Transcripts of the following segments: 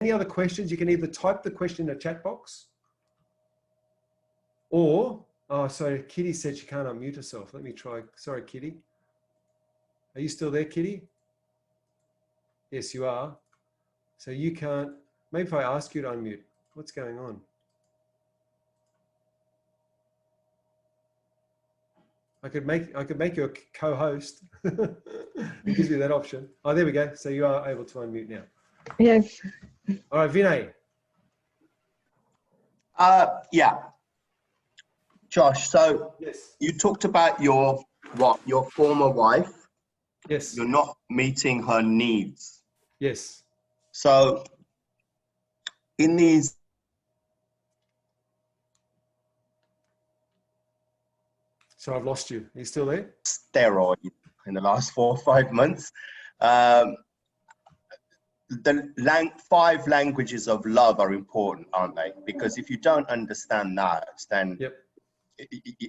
any other questions, you can either type the question in the chat box or, oh, sorry, Kitty said she can't unmute herself. Let me try. Sorry, Kitty. Are you still there, Kitty? Yes, you are. So you can't, maybe if I ask you to unmute, what's going on? I could make you a co-host. It gives me that option. Oh, there we go. So you are able to unmute now. Yes. All right, Vinay. Yeah. Josh, so Yes. you talked about your former wife. Yes. You're not meeting her needs. Yes. So in these So I've lost you. Are you still there? steroids in the last 4 or 5 months, the 5 languages of love are important, aren't they? Because if you don't understand that, then Yep.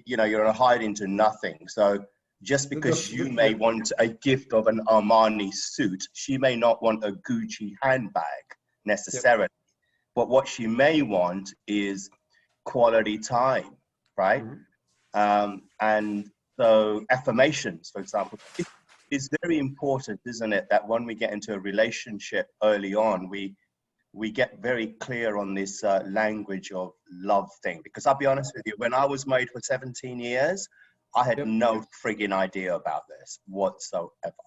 you know, you're hide into nothing. So just because you may want a gift of an Armani suit, she may not want a Gucci handbag necessarily. Yep. But what she may want is quality time, right? Mm-hmm. And so affirmations, for example, is very important, isn't it? That when we get into a relationship early on, we get very clear on this language of love thing. Because I'll be honest with you, when I was married for 17 years, I had no frigging idea about this whatsoever.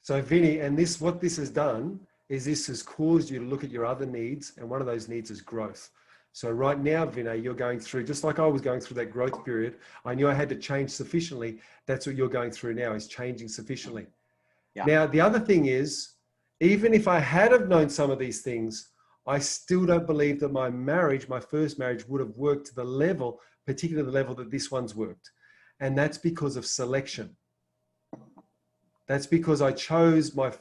So Vinny, and what this has done is this has caused you to look at your other needs, and one of those needs is growth. So right now, Vinay, you're going through, just like I was going through that growth period, I knew I had to change sufficiently. That's what you're going through now, is changing sufficiently. Yeah. Now, the other thing is, even if I had have known some of these things, I still don't believe that my marriage, my first marriage, would have worked to the level, particularly the level that this one's worked. And that's because of selection. That's because I chose my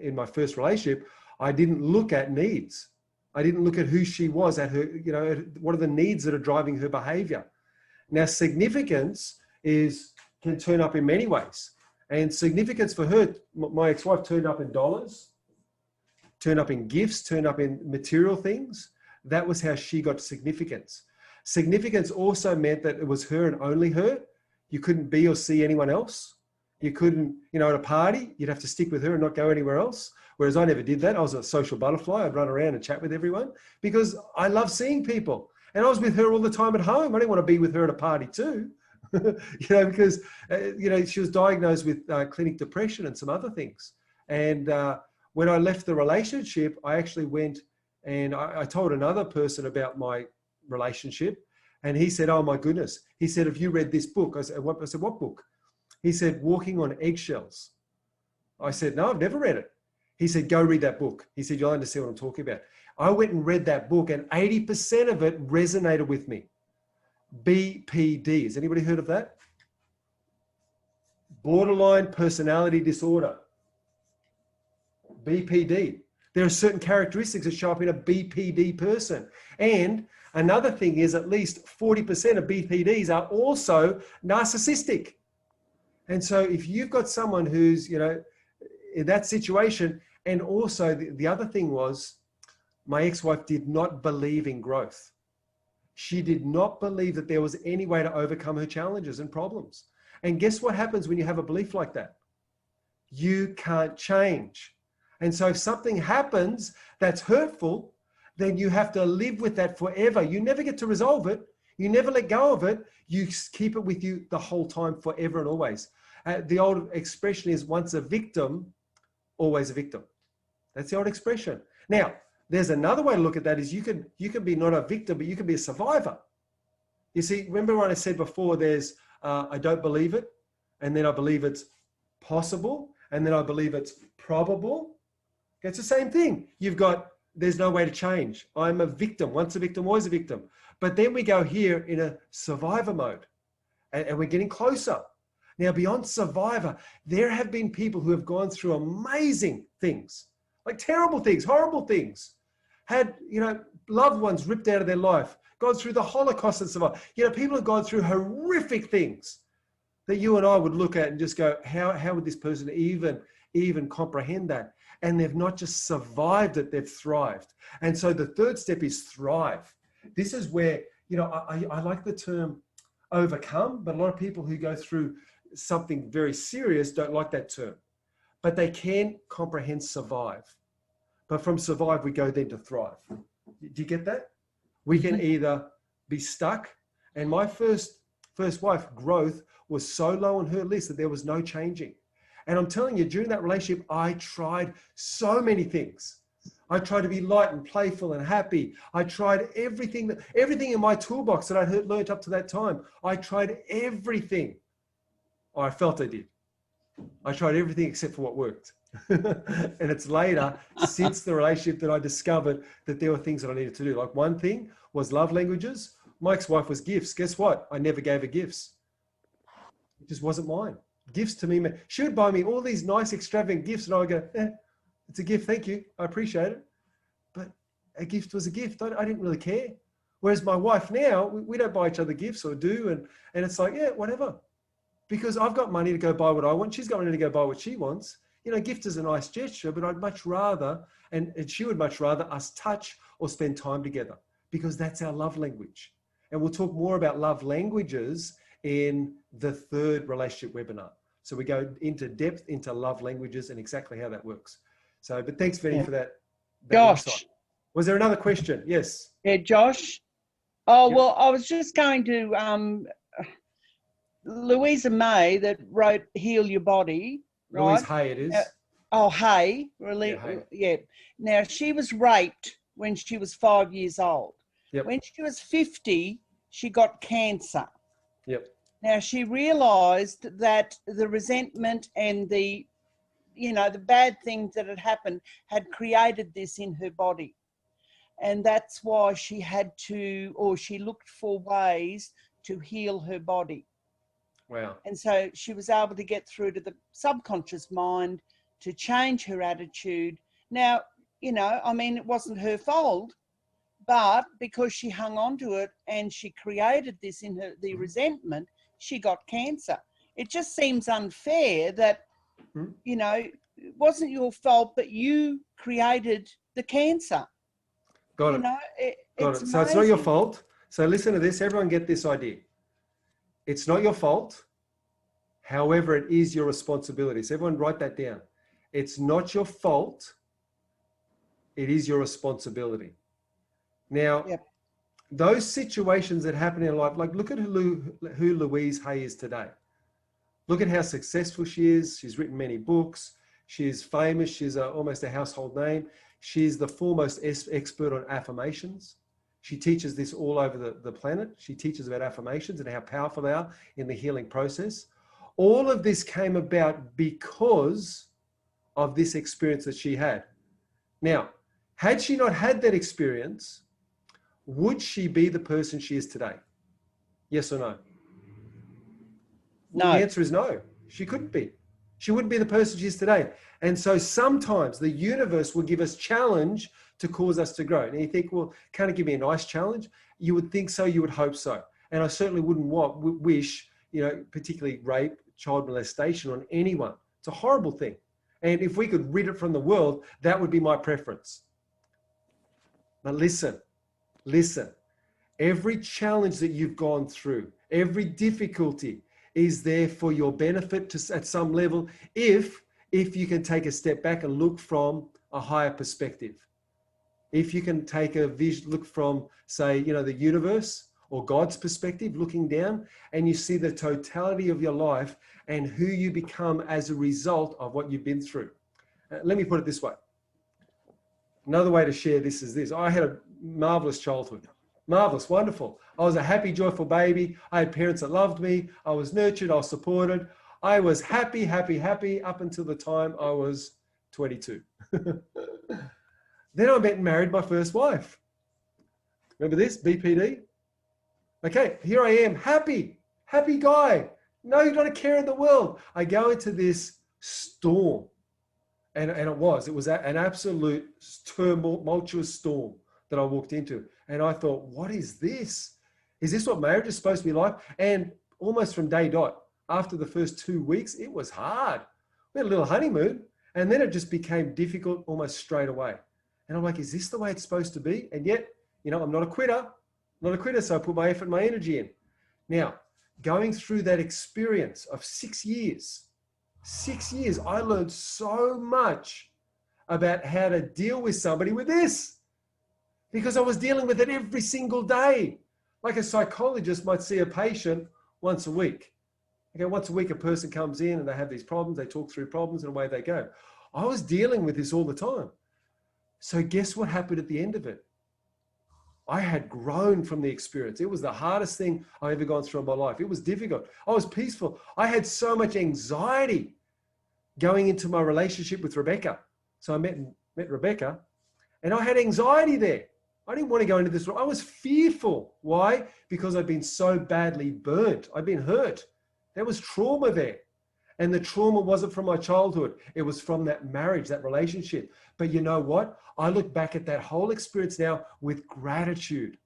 in my first relationship, I didn't look at needs. I didn't look at who she was, at her, you know, what are the needs that are driving her behavior. Now, significance can turn up in many ways. And significance for her, my ex-wife, turned up in dollars, turned up in gifts, turned up in material things. That was how she got significance. Significance also meant that it was her and only her. You couldn't be or see anyone else. You couldn't, you know, at a party, you'd have to stick with her and not go anywhere else. Whereas I never did that. I was a social butterfly. I'd run around and chat with everyone because I love seeing people. And I was with her all the time at home. I didn't want to be with her at a party too, you know, because, you know, she was diagnosed with clinic depression and some other things. And when I left the relationship, I actually went and I told another person about my relationship. And he said, oh my goodness. He said, have you read this book? I said, what book? He said, Walking on Eggshells. I said, no, I've never read it. He said, go read that book. He said, you'll understand what I'm talking about. I went and read that book and 80% of it resonated with me. BPD. Has anybody heard of that? Borderline personality disorder. BPD. There are certain characteristics that show up in a BPD person. And another thing is at least 40% of BPDs are also narcissistic. And so if you've got someone who's, you know, in that situation, and also the other thing was my ex-wife did not believe in growth. She did not believe that there was any way to overcome her challenges and problems. And guess what happens when you have a belief like that? You can't change. And so if something happens that's hurtful, then you have to live with that forever. You never get to resolve it. You never let go of it. You keep it with you the whole time, forever and always. The old expression is once a victim, always a victim. That's the old expression. Now, there's another way to look at that is you can be not a victim, but you can be a survivor. You see, remember what I said before, there's, I don't believe it. And then I believe it's possible. And then I believe it's probable. It's the same thing. You've got, there's no way to change. I'm a victim. Once a victim, always a victim. But then we go here in a survivor mode and we're getting closer. Now, beyond survivor, there have been people who have gone through amazing things, like terrible things, horrible things, had, you know, loved ones ripped out of their life, gone through the Holocaust and survived. You know, people have gone through horrific things that you and I would look at and just go, how would this person even comprehend that? and they've not just survived it, they've thrived. And so the third step is thrive. This is where, you know, I like the term overcome, but a lot of people who go through something very serious don't like that term. But they can comprehend survive. But from survive, we go then to thrive. Do you get that? We can either be stuck. And my first wife, growth, was so low on her list that there was no changing. And I'm telling you, during that relationship, I tried so many things. I tried to be light and playful and happy. I tried everything in my toolbox that I had learned up to that time. I tried everything. Or I felt I did. I tried everything except for what worked. And it's later, since the relationship, that I discovered that there were things that I needed to do. Like one thing was love languages. My ex-wife was gifts. Guess what? I never gave her gifts. It just wasn't mine. Gifts to me, she would buy me all these nice extravagant gifts and I would go, it's a gift, thank you, I appreciate it. But a gift was a gift. I didn't really care. Whereas my wife now, we don't buy each other gifts or do, and it's like, yeah, whatever. Because I've got money to go buy what I want. She's got money to go buy what she wants. You know, gift is a nice gesture, but I'd much rather, and she would much rather us touch or spend time together, because that's our love language. And we'll talk more about love languages in the third relationship webinar. So we go into depth into love languages and exactly how that works. So, but thanks, Vinny, for that Josh. insight. Was there another question? Yes. Yeah, Josh. Oh, Yep. well, I was just going to, Louisa May, that wrote Heal Your Body, right? Louise Hay, it is. Hay, really? Yeah, Hay. Yeah. Now, she was raped when she was 5 years old. Yep. When she was 50, she got cancer. Yep. Now, she realised that the resentment and the bad things that had happened had created this in her body. And that's why she she looked for ways to heal her body. Wow. And so she was able to get through to the subconscious mind to change her attitude. Now, you know, I mean, it wasn't her fault, but because she hung on to it and she created this in her, the resentment, she got cancer. It just seems unfair that, you know, it wasn't your fault, but you created the cancer. Got it. You know, Got it. So it's not your fault. So listen to this. Everyone get this idea. It's not your fault. However, it is your responsibility. So everyone write that down. It's not your fault. It is your responsibility. Now, those situations that happen in life, like look at who Louise Hay is today. Look at how successful she is. She's written many books. She's famous. She's almost a household name. She's the foremost expert on affirmations. She teaches this all over the planet. She teaches about affirmations and how powerful they are in the healing process. All of this came about because of this experience that she had. Now, had she not had that experience, would she be the person she is today? Yes or no? No. The answer is no. She couldn't be. She wouldn't be the person she is today. And so sometimes the universe will give us challenge to cause us to grow. And you think, well, can't it give me a nice challenge? You would think so. You would hope so. And I certainly wouldn't wish, you know, particularly rape, child molestation on anyone. It's a horrible thing. And if we could rid it from the world, that would be my preference. But listen, every challenge that you've gone through, every difficulty is there for your benefit at some level, if you can take a step back and look from a higher perspective. If you can take a vision, look from, say, you know, the universe or God's perspective, looking down, and you see the totality of your life and who you become as a result of what you've been through. Let me put it this way. Another way to share this is this. I had a marvelous childhood. Marvelous, wonderful. I was a happy, joyful baby. I had parents that loved me. I was nurtured. I was supported. I was happy up until the time I was 22. Then I met and married my first wife. Remember this? BPD? Okay, here I am, happy guy. No, not a care in the world. I go into this storm. And it was an absolute tumultuous storm that I walked into. And I thought, what is this? Is this what marriage is supposed to be like? And almost from day dot, after the first 2 weeks, it was hard. We had a little honeymoon. And then it just became difficult almost straight away. And I'm like, is this the way it's supposed to be? And yet, you know, I'm not a quitter, so I put my effort, my energy in. Now, going through that experience of 6 years, I learned so much about how to deal with somebody with this, because I was dealing with it every single day. Like a psychologist might see a patient once a week. Okay, once a week, a person comes in and they have these problems, they talk through problems and away they go. I was dealing with this all the time. So guess what happened at the end of it? I had grown from the experience. It was the hardest thing I've ever gone through in my life. It was difficult. I was peaceful. I had so much anxiety going into my relationship with Rebecca. So I met Rebecca, and I had anxiety there. I didn't want to go into this. I was fearful. Why? Because I'd been so badly burnt. I'd been hurt. There was trauma there. And the trauma wasn't from my childhood. It was from that marriage, that relationship. But you know what? I look back at that whole experience now with gratitude.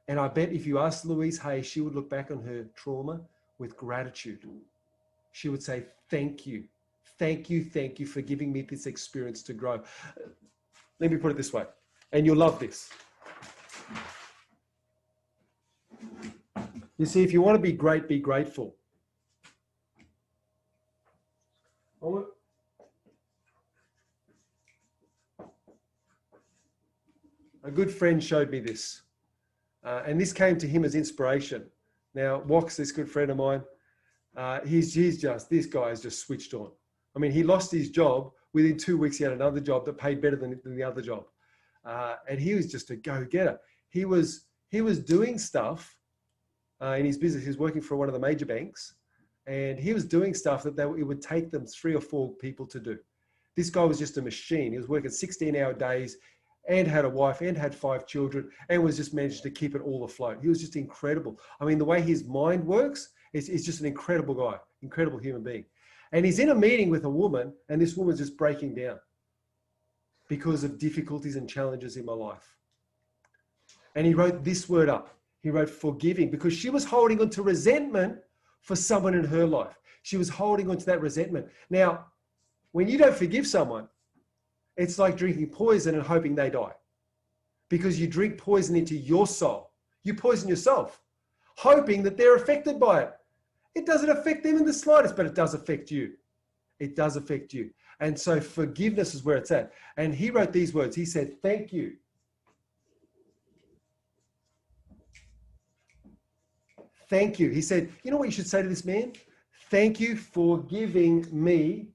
And I bet if you asked Louise Hay, she would look back on her trauma with gratitude. She would say, thank you. Thank you for giving me this experience to grow. Let me put it this way, and you'll love this. You see, if you want to be great, be grateful. A good friend showed me this, and this came to him as inspiration. Now, Wax, this good friend of mine, this guy is just switched on. I mean, he lost his job. Within 2 weeks, he had another job that paid better than the other job. And he was just a go-getter. He was doing stuff in his business. He was working for one of the major banks, and he was doing stuff that it would take them 3 or 4 people to do. This guy was just a machine. He was working 16-hour days and had a wife and had 5 children and was just managed to keep it all afloat. He was just incredible. I mean, the way his mind works, is just an incredible guy, incredible human being. And he's in a meeting with a woman, and this woman's just breaking down because of difficulties and challenges in my life. And he wrote this word up. He wrote forgiving, because she was holding on to resentment for someone in her life. She was holding on to that resentment. Now, when you don't forgive someone, it's like drinking poison and hoping they die, because you drink poison into your soul. You poison yourself, hoping that they're affected by it. It doesn't affect them in the slightest, but it does affect you. It does affect you. And so forgiveness is where it's at. And he wrote these words. He said, thank you. Thank you. He said, you know what you should say to this man? Thank you for giving me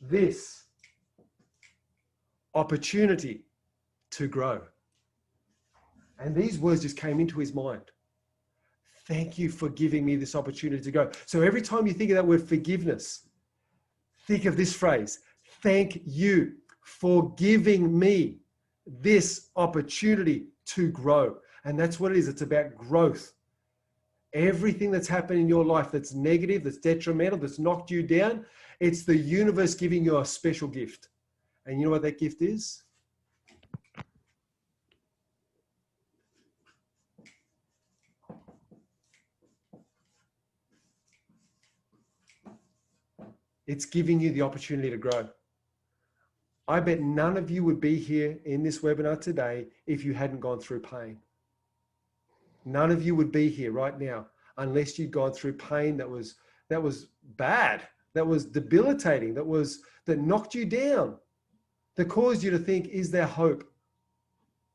this opportunity to grow. And these words just came into his mind. Thank you for giving me this opportunity to grow. So every time you think of that word forgiveness, think of this phrase. Thank you for giving me this opportunity to grow. And that's what it is. It's about growth. Everything that's happened in your life that's negative, that's detrimental, that's knocked you down, it's the universe giving you a special gift. And you know what that gift is? It's giving you the opportunity to grow. I bet none of you would be here in this webinar today if you hadn't gone through pain. None of you would be here right now unless you'd gone through pain that was bad, that was debilitating, that knocked you down, that caused you to think, is there hope?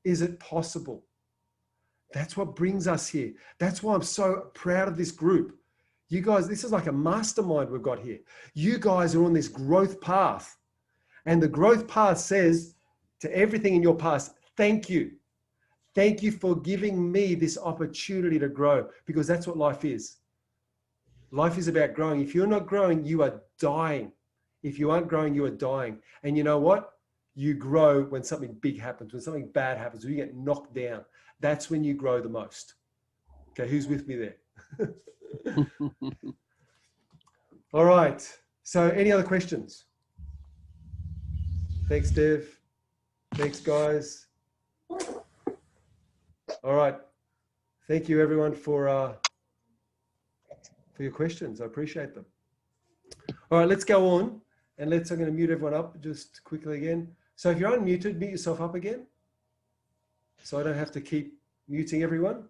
Is it possible? That's what brings us here. That's why I'm so proud of this group. You guys, this is like a mastermind we've got here. You guys are on this growth path. And the growth path says to everything in your past, thank you. Thank you for giving me this opportunity to grow, because that's what life is. Life is about growing. If you're not growing, you are dying. If you aren't growing, you are dying. And you know what? You grow when something big happens, when something bad happens, when you get knocked down. That's when you grow the most. Okay, who's with me there? All right. So any other questions? Thanks, Dev. Thanks, guys. All right. Thank you, everyone, for your questions. I appreciate them. All right, let's go on. And I'm going to mute everyone up just quickly again. So if you're unmuted, mute yourself up again. So I don't have to keep muting everyone.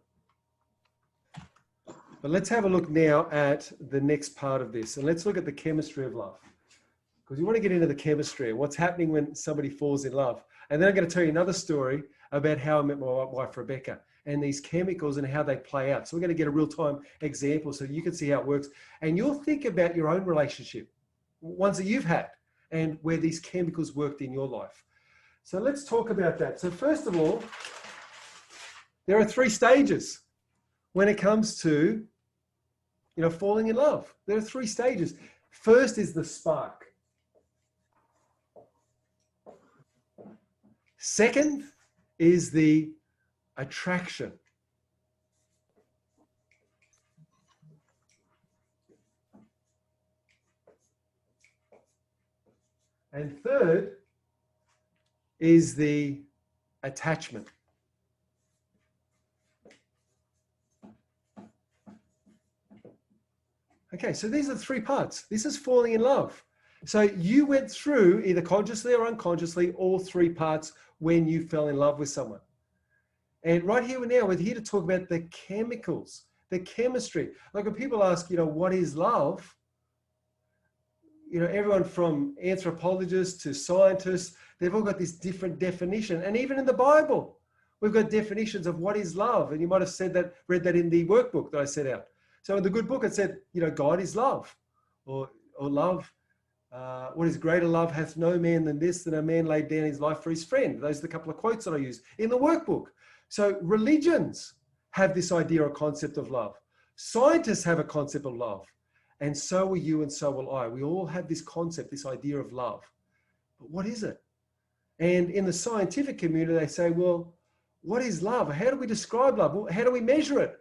But let's have a look now at the next part of this. And let's look at the chemistry of love. Because you want to get into the chemistry, what's happening when somebody falls in love. And then I'm going to tell you another story about how I met my wife, Rebecca, and these chemicals and how they play out. So we're going to get a real-time example so you can see how it works. And you'll think about your own relationship, ones that you've had, and where these chemicals worked in your life. So let's talk about that. So first of all, there are 3 stages when it comes to, falling in love. There are 3 stages. First is the spark. Second is the attraction. And third is the attachment. Okay, so these are the 3 parts. This is falling in love. So you went through, either consciously or unconsciously, all 3 parts when you fell in love with someone. And right here and now, we're here to talk about the chemicals, the chemistry. Like when people ask, what is love? Everyone from anthropologists to scientists, they've all got this different definition. And even in the Bible, we've got definitions of what is love. And you might have read that in the workbook that I set out. So in the good book, it said, God is love, or love. What is greater love hath no man than this, than a man laid down his life for his friend. Those are the couple of quotes that I use in the workbook. So religions have this idea or concept of love. Scientists have a concept of love. And so will you and so will I. We all have this concept, this idea of love. But what is it? And in the scientific community, they say, well, what is love? How do we describe love? How do we measure it?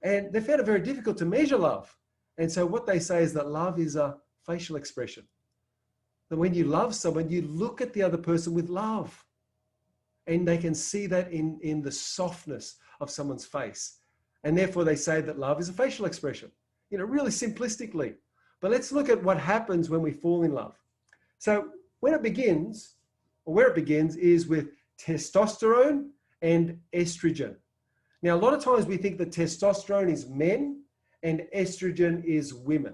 And they found it very difficult to measure love. And so what they say is that love is a facial expression. That when you love someone, you look at the other person with love. And they can see that in the softness of someone's face. And therefore they say that love is a facial expression, really simplistically. But let's look at what happens when we fall in love. So when it begins, or where it begins, is with testosterone and estrogen. Now, a lot of times we think that testosterone is men and estrogen is women.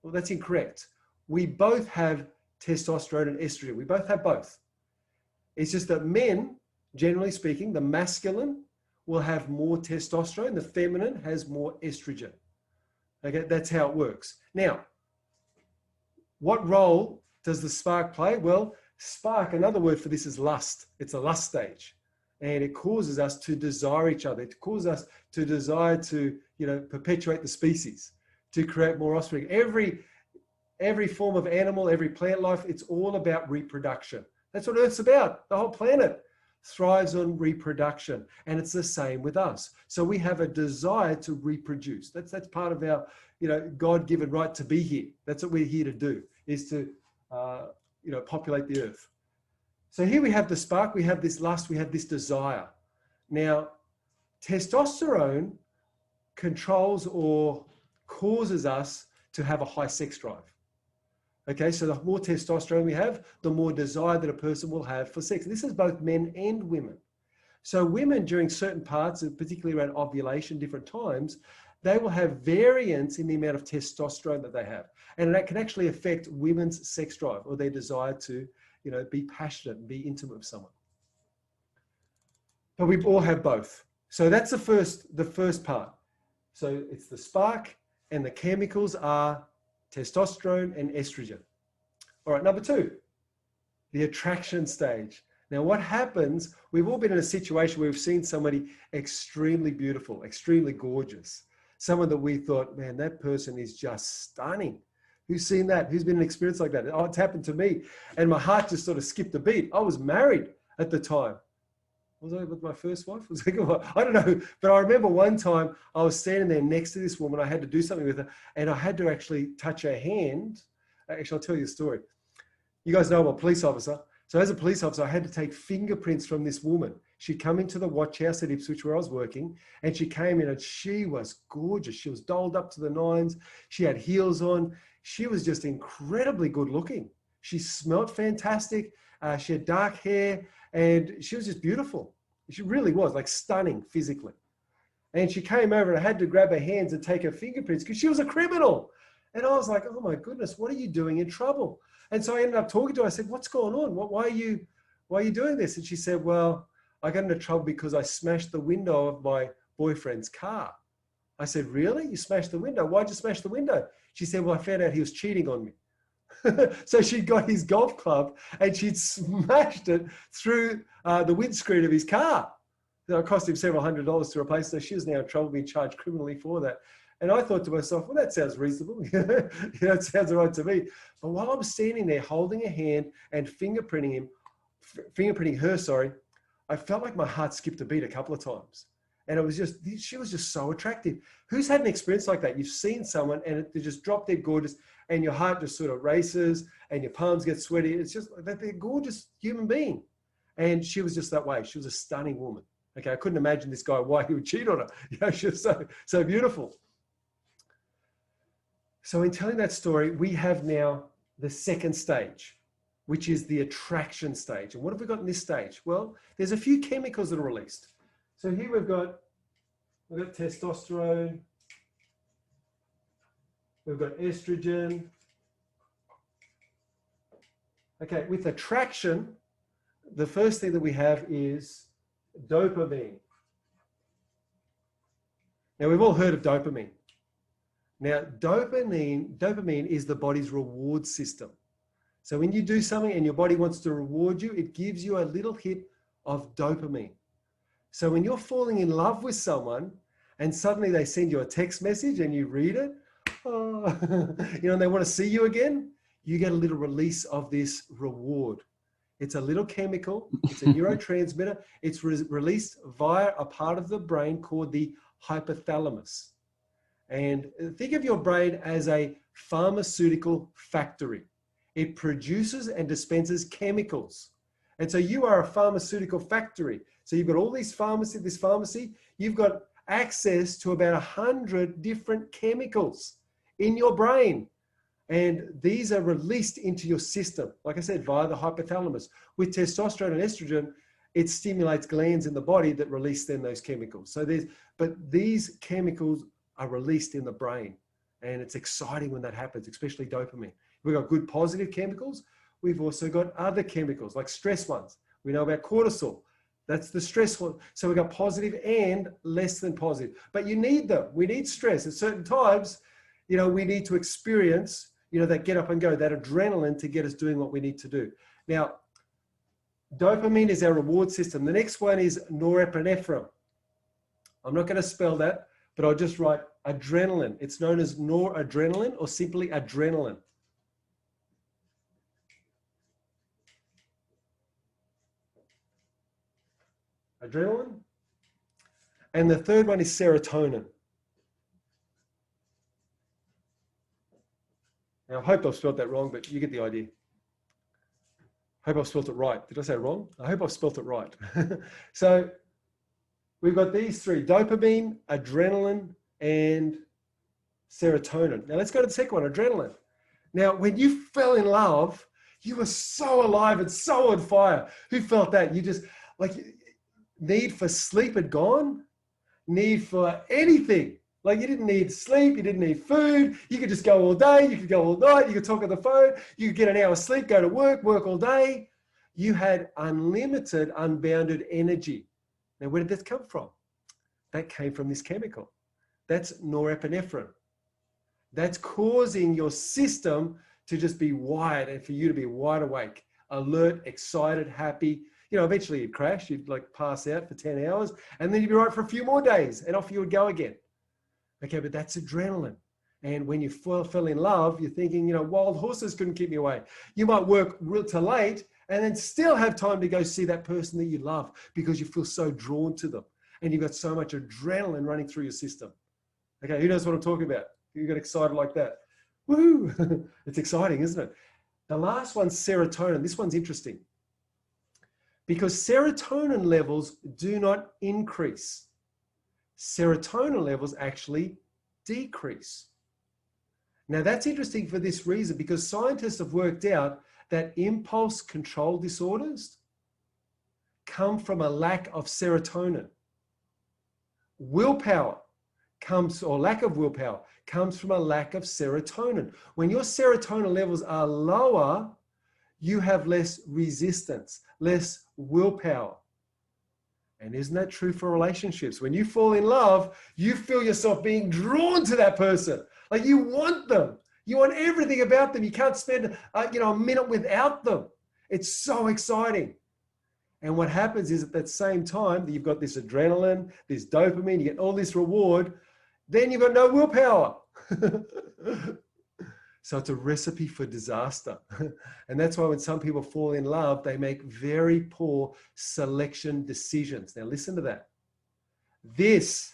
Well, that's incorrect. We both have testosterone and estrogen. We both have both. It's just that men, generally speaking, the masculine will have more testosterone. The feminine has more estrogen. Okay, that's how it works. Now, what role does the spark play? Well, spark, another word for this is lust. It's a lust stage. And it causes us to desire each other. It causes us to desire to, perpetuate the species, to create more offspring. Every form of animal, every plant life, it's all about reproduction. That's what Earth's about. The whole planet thrives on reproduction. And it's the same with us. So we have a desire to reproduce. That's part of our, God-given right to be here. That's what we're here to do, is to, populate the Earth. So here we have the spark, we have this lust, we have this desire. Now, testosterone controls or causes us to have a high sex drive. Okay, so the more testosterone we have, the more desire that a person will have for sex. This is both men and women. So women during certain parts, particularly around ovulation, different times, they will have variance in the amount of testosterone that they have. And that can actually affect women's sex drive or their desire to be passionate and be intimate with someone. But we all have both. So that's the first part. So it's the spark, and the chemicals are testosterone and estrogen. All right, number 2, the attraction stage. Now what happens, we've all been in a situation where we've seen somebody extremely beautiful, extremely gorgeous. Someone that we thought, man, that person is just stunning. Who's seen that? Who's been in an experience like that? Oh, it's happened to me. And my heart just sort of skipped a beat. I was married at the time. Was I with my first wife? I don't know. But I remember one time I was standing there next to this woman. I had to do something with her. And I had to actually touch her hand. Actually, I'll tell you a story. You guys know I'm a police officer. So as a police officer, I had to take fingerprints from this woman. She'd come into the watch house at Ipswich where I was working. And she came in and she was gorgeous. She was dolled up to the nines. She had heels on. She was just incredibly good looking. She smelled fantastic. She had dark hair, and she was just beautiful. She really was, like, stunning physically. And she came over, and I had to grab her hands and take her fingerprints because she was a criminal. And I was like, oh my goodness, what are you doing in trouble? And so I ended up talking to her. I said, what's going on? Why are you doing this? And she said, well, I got into trouble because I smashed the window of my boyfriend's car. I said, really? You smashed the window? Why'd you smash the window? She said, well, I found out he was cheating on me. So she got his golf club and she'd smashed it through the windscreen of his car. It cost him several $100s to replace. So she was now in trouble, being charged criminally for that. And I thought to myself, well, that sounds reasonable. It sounds all right to me. But while I'm standing there holding a hand and fingerprinting her, I felt like my heart skipped a beat a couple of times. And it was just, she was just so attractive. Who's had an experience like that? You've seen someone and they just drop dead gorgeous and your heart just sort of races and your palms get sweaty. It's just that they're a gorgeous human being. And she was just that way. She was a stunning woman. Okay, I couldn't imagine this guy, why he would cheat on her. She was so beautiful. So in telling that story, we have now the second stage, which is the attraction stage. And what have we got in this stage? Well, there's a few chemicals that are released. So here we've got testosterone, we've got estrogen. Okay, with attraction, the first thing that we have is dopamine. Now, we've all heard of dopamine. Now, dopamine is the body's reward system. So when you do something and your body wants to reward you, it gives you a little hit of dopamine. So when you're falling in love with someone and suddenly they send you a text message and you read it, and they want to see you again, you get a little release of this reward. It's a little chemical. It's a neurotransmitter. It's released via a part of the brain called the hypothalamus. And think of your brain as a pharmaceutical factory. It produces and dispenses chemicals. And so you are a pharmaceutical factory. So you've got all this pharmacy, you've got access to about 100 different chemicals in your brain. And these are released into your system, like I said, via the hypothalamus. With testosterone and estrogen, it stimulates glands in the body that release then those chemicals. But these chemicals are released in the brain. And it's exciting when that happens, especially dopamine. We've got good positive chemicals. We've also got other chemicals like stress ones. We know about cortisol. That's the stress one. So we've got positive and less than positive. But you need them. We need stress. At certain times, we need to experience, that get up and go, that adrenaline to get us doing what we need to do. Now, dopamine is our reward system. The next one is norepinephrine. I'm not going to spell that, but I'll just write adrenaline. It's known as noradrenaline or simply adrenaline. Adrenaline. And the third one is serotonin. Now, I hope I've spelled that wrong, but you get the idea. I hope I've spelled it right. Did I say it wrong? I hope I've spelled it right. So we've got these three: dopamine, adrenaline, and serotonin. Now let's go to the second one, adrenaline. Now, when you fell in love, you were so alive and so on fire. Who felt that? You just, need for sleep had gone, need for anything. Like you didn't need sleep, you didn't need food. You could just go all day, you could go all night, you could talk on the phone, you could get an hour's sleep, go to work all day. You had unlimited, unbounded energy. Now, where did this come from? That came from this chemical. That's norepinephrine. That's causing your system to just be wired and for you to be wide awake, alert, excited, happy. Eventually you'd crash, you'd pass out for 10 hours, and then you'd be right for a few more days, and off you would go again. Okay, but that's adrenaline. And when you fell in love, you're thinking, wild horses couldn't keep me away. You might work real till late and then still have time to go see that person that you love because you feel so drawn to them. And you've got so much adrenaline running through your system. Okay, who knows what I'm talking about? You get excited like that. Woo! It's exciting, isn't it? The last one's serotonin. This one's interesting because serotonin levels do not increase. Serotonin levels actually decrease. Now that's interesting for this reason because scientists have worked out that impulse control disorders come from a lack of serotonin. Willpower comes, or lack of willpower, comes from a lack of serotonin. When your serotonin levels are lower, you have less resistance, less willpower. And isn't that true for relationships? When you fall in love, you feel yourself being drawn to that person. Like you want them. You want everything about them. You can't spend a minute without them. It's so exciting. And what happens is at that same time that you've got this adrenaline, this dopamine, you get all this reward, then you've got no willpower. So it's a recipe for disaster. And that's why when some people fall in love, they make very poor selection decisions. Now listen to that. This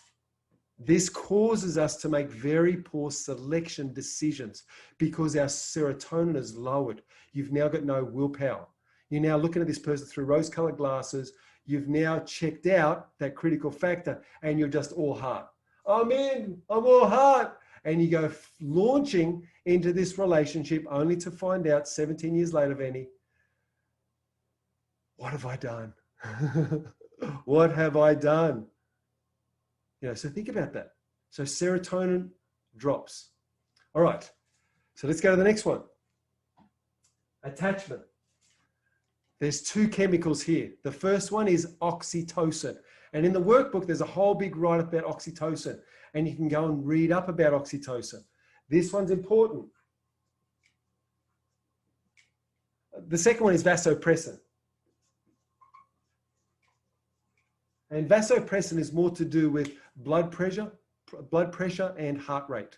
causes us to make very poor selection decisions because our serotonin is lowered. You've now got no willpower. You're now looking at this person through rose-colored glasses. You've now checked out that critical factor and you're just all heart. I'm in, I'm all heart. And you go launching into this relationship only to find out 17 years later, Vinny, what have I done? What have I done? So think about that. So serotonin drops. All right. So let's go to the next one. Attachment. There's two chemicals here. The first one is oxytocin. And in the workbook, there's a whole big write-up about oxytocin. And you can go and read up about oxytocin. This one's important. The second one is vasopressin. And vasopressin is more to do with blood pressure and heart rate.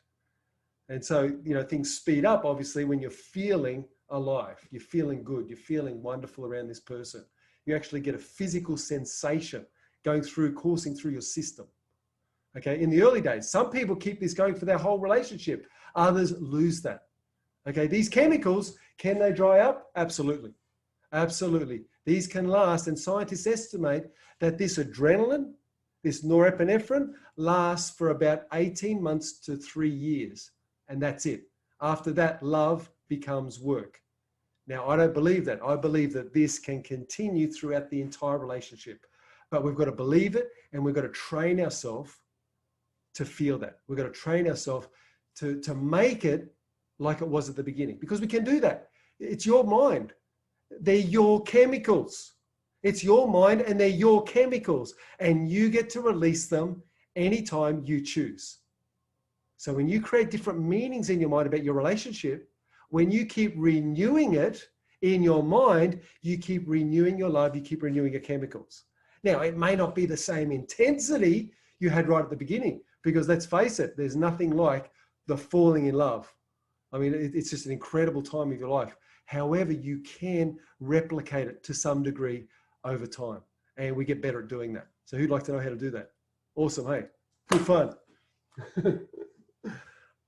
And so, things speed up, obviously, when you're feeling alive, you're feeling good, you're feeling wonderful around this person. You actually get a physical sensation coursing through your system. Okay, in the early days, some people keep this going for their whole relationship. Others lose that. Okay, these chemicals, can they dry up? Absolutely. Absolutely. These can last, and scientists estimate that this adrenaline, this norepinephrine, lasts for about 18 months to 3 years. And that's it. After that, love becomes work. Now, I don't believe that. I believe that this can continue throughout the entire relationship. But we've got to believe it, and we've got to train ourselves to feel that. We've got to train ourselves to make it like it was at the beginning, because we can do that. It's your mind. They're your chemicals. It's your mind and they're your chemicals, and you get to release them anytime you choose. So when you create different meanings in your mind about your relationship, when you keep renewing it in your mind, you keep renewing your love, you keep renewing your chemicals. Now, it may not be the same intensity you had right at the beginning, because let's face it, there's nothing like the falling in love. I mean, it's just an incredible time of your life. However, you can replicate it to some degree over time, and we get better at doing that. So who'd like to know how to do that? Awesome, hey, good fun.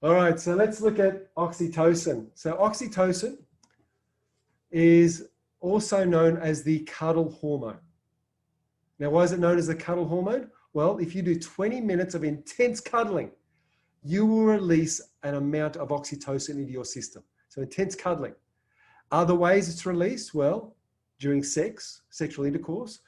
All right, so let's look at oxytocin. So oxytocin is also known as the cuddle hormone. Now, why is it known as the cuddle hormone? Well, if you do 20 minutes of intense cuddling, you will release an amount of oxytocin into your system. So intense cuddling. Other ways it's released, well, during sex, sexual intercourse,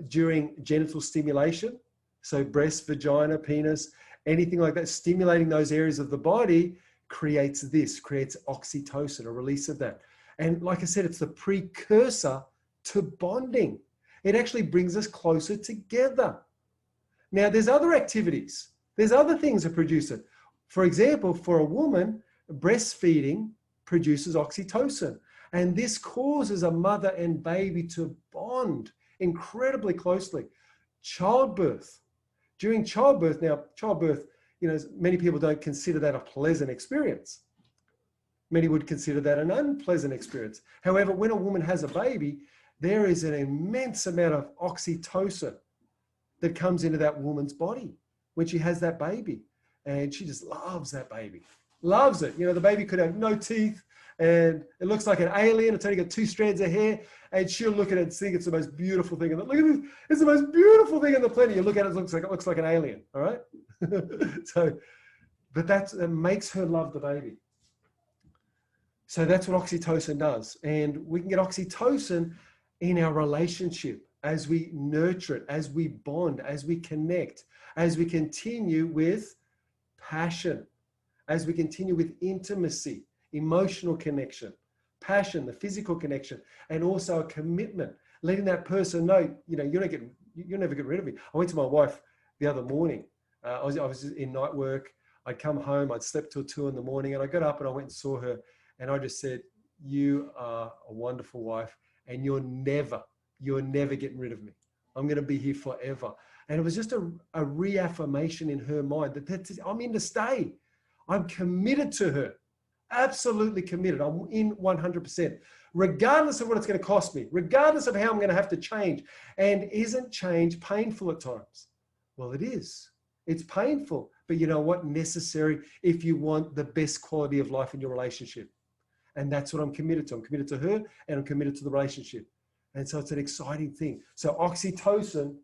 during genital stimulation, so breast, vagina, penis, anything like that, stimulating those areas of the body creates oxytocin, a release of that. And like I said, it's the precursor to bonding. It actually brings us closer together. Now, there's other activities. There's other things that produce it. For example, for a woman, breastfeeding produces oxytocin. And this causes a mother and baby to bond incredibly closely. Childbirth. During childbirth, now childbirth, many people don't consider that a pleasant experience. Many would consider that an unpleasant experience. However, when a woman has a baby, there is an immense amount of oxytocin that comes into that woman's body when she has that baby. And she just loves that baby, loves it. The baby could have no teeth and it looks like an alien. It's only got 2 strands of hair, and she'll look at it and think it's the most beautiful thing. Look at this, it's the most beautiful thing on the planet. You look at it, it looks like an alien, all right? But that makes her love the baby. So that's what oxytocin does. And we can get oxytocin in our relationship as we nurture it, as we bond, as we connect, as we continue with passion, as we continue with intimacy, emotional connection, passion, the physical connection, and also a commitment, letting that person know, you know, you'll never get rid of me. I went to my wife the other morning. I was in night work. I'd come home, I'd slept till 2 in the morning, and I got up and I went and saw her, and I just said, you are a wonderful wife, and you're never getting rid of me. I'm going to be here forever. And it was just a reaffirmation in her mind that I'm in to stay. I'm committed to her, absolutely committed. I'm in 100%, regardless of what it's going to cost me, regardless of how I'm going to have to change. And isn't change painful at times? Well, it is. It's painful, but you know what? Necessary if you want the best quality of life in your relationship. And that's what I'm committed to. I'm committed to her, and I'm committed to the relationship. And so it's an exciting thing. So oxytocin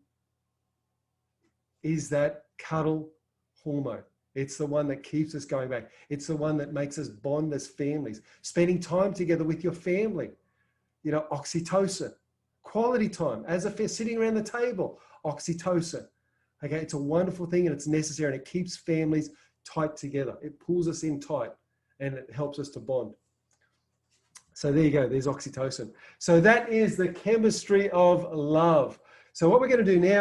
is that cuddle hormone. It's the one that keeps us going back. It's the one that makes us bond as families, spending time together with your family. You know, oxytocin, quality time as a sitting around the table, oxytocin. Okay, it's a wonderful thing, and it's necessary, and it keeps families tight together. It pulls us in tight, and it helps us to bond. So there you go, there's oxytocin. So that is the chemistry of love. So what we're going to do now